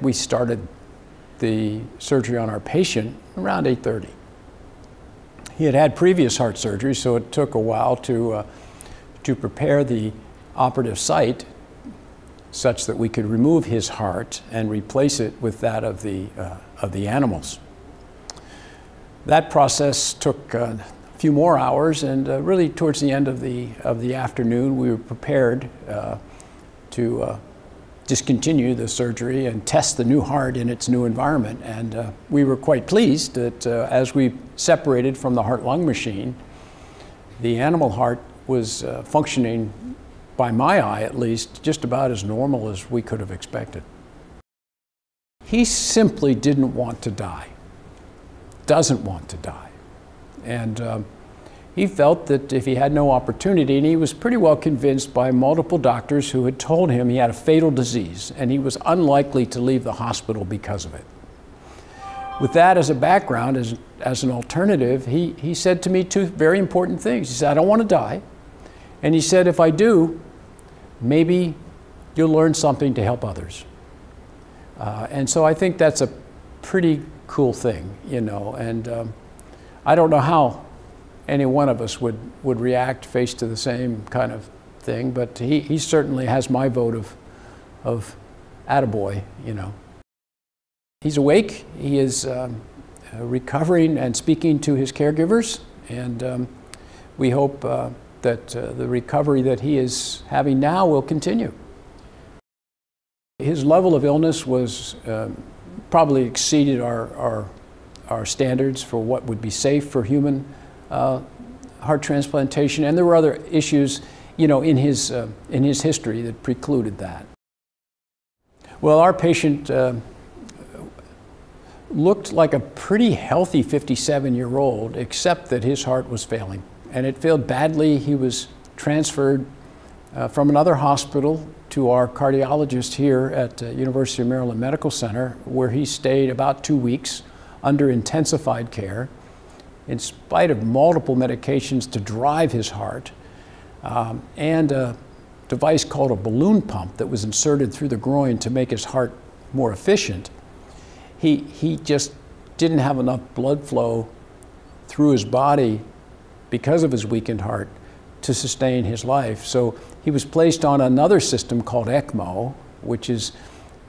We started the surgery on our patient around 8:30. He had had previous heart surgery, so it took a while to prepare the operative site such that we could remove his heart and replace it with that of the animals. That process took a few more hours, and really towards the end of the afternoon, we were prepared to discontinue the surgery and test the new heart in its new environment. And we were quite pleased that as we separated from the heart-lung machine, the animal heart was functioning, by my eye at least, just about as normal as we could have expected. He simply didn't want to die, doesn't want to die. And he felt that if he had no opportunity, and he was pretty well convinced by multiple doctors who had told him he had a fatal disease and he was unlikely to leave the hospital because of it. With that as a background, as an alternative, he said to me two very important things. He said, I don't want to die. And he said, if I do, maybe you'll learn something to help others. And so I think that's a pretty cool thing, you know. And I don't know how any one of us would react faced to the same kind of thing, but he certainly has my vote of attaboy, you know. He's awake, he is recovering and speaking to his caregivers, and we hope that the recovery that he is having now will continue. His level of illness was probably exceeded our standards for what would be safe for human heart transplantation, and there were other issues, you know, in his history that precluded that. Well, our patient looked like a pretty healthy 57-year-old, except that his heart was failing, and it failed badly. He was transferred from another hospital to our cardiologist here at University of Maryland Medical Center, where he stayed about 2 weeks under intensified care, in spite of multiple medications to drive his heart, and a device called a balloon pump that was inserted through the groin to make his heart more efficient. He just didn't have enough blood flow through his body because of his weakened heart to sustain his life. So he was placed on another system called ECMO, which is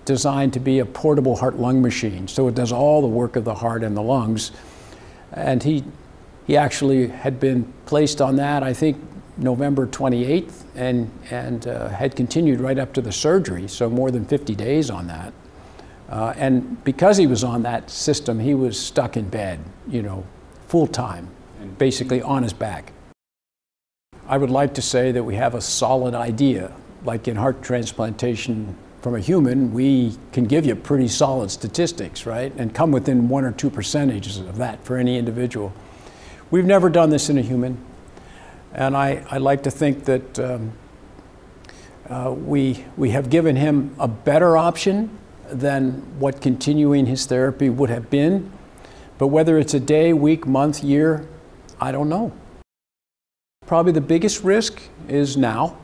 designed to be a portable heart-lung machine. So it does all the work of the heart and the lungs. And he actually had been placed on that, I think, November 28th, and had continued right up to the surgery, so more than 50 days on that. And because he was on that system, he was stuck in bed, you know, full time, and basically on his back. I would like to say that we have a solid idea, like in heart transplantation from a human, we can give you pretty solid statistics, right? And come within 1 or 2% of that for any individual. We've never done this in a human. And I like to think that we have given him a better option than what continuing his therapy would have been. But whether it's a day, week, month, year, I don't know. Probably the biggest risk is now.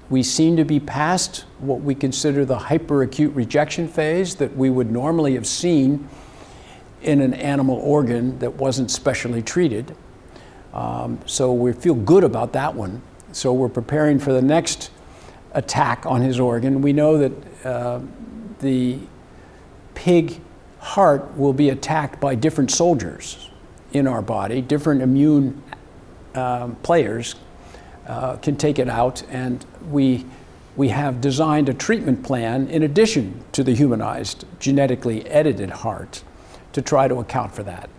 We seem to be past what we consider the hyperacute rejection phase that we would normally have seen in an animal organ that wasn't specially treated. So we feel good about that one. So we're preparing for the next attack on his organ. We know that the pig heart will be attacked by different soldiers in our body. Different immune players can take it out, and we have designed a treatment plan in addition to the humanized, genetically edited heart to try to account for that.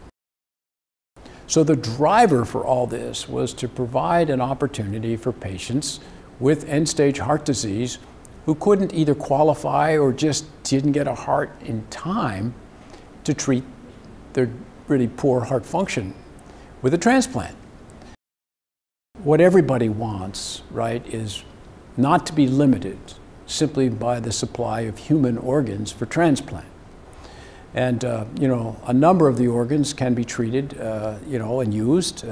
So the driver for all this was to provide an opportunity for patients with end-stage heart disease who couldn't either qualify or just didn't get a heart in time to treat their really poor heart function with a transplant. What everybody wants, right, is not to be limited simply by the supply of human organs for transplant. And, you know, a number of the organs can be treated, you know, and used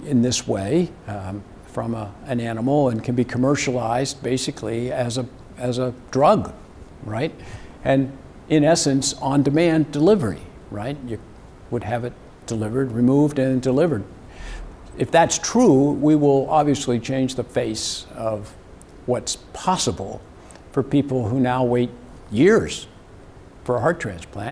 in this way from an animal, and can be commercialized basically as a drug, right? and in essence, on-demand delivery, right? You would have it delivered, removed, and delivered. If that's true, we will obviously change the face of what's possible for people who now wait years for a heart transplant.